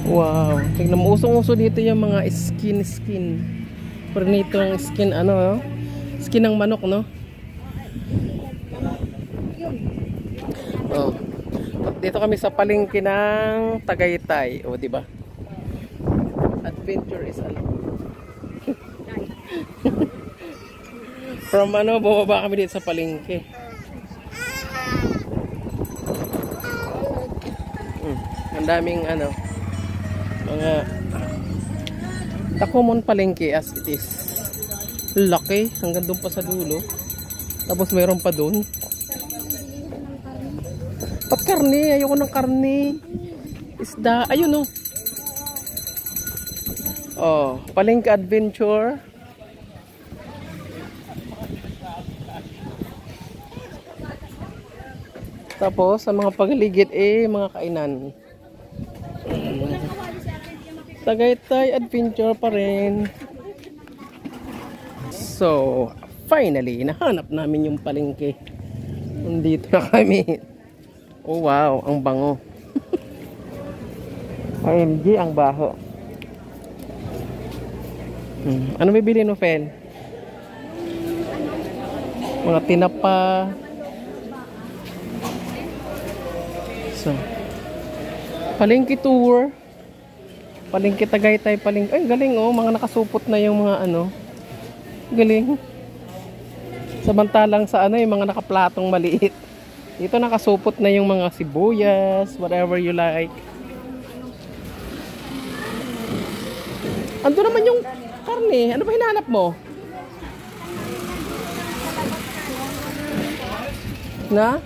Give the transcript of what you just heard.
Wow, tignan mo, usong-uso dito yung mga skin. Pero nito ang skin, ano, skin ng manok, no? Oh. Dito kami sa palengke ng Tagaytay, o di ba? Adventure is ano? From ano, bumaba kami dito sa palengke. Ang daming ano, mga common palengke as it is. Laki, hanggang doon pa sa dulo. Tapos mayroon pa doon. Pat karne, ayoko ng karne. Isda, ayun oh. Oh, palengke adventure. Tapos sa mga pagligid mga kainan. Tagaytay adventure pa rin. So, finally nahanap namin yung palengke. Nandito na kami. Oh wow, ang bango. OMG, ang baho. Ano bibili no, Fel? Mga tinapa. So, palengke tour. Palengke Tagaytay, palengke. Ay, galing oh, mga nakasupot na yung mga ano. Galing. Samantalang sa ano, yung mga nakaplatong maliit. Dito nakasupot na yung mga sibuyas, whatever you like. Ando naman yung karne. Ano ba hinahanap mo? Na?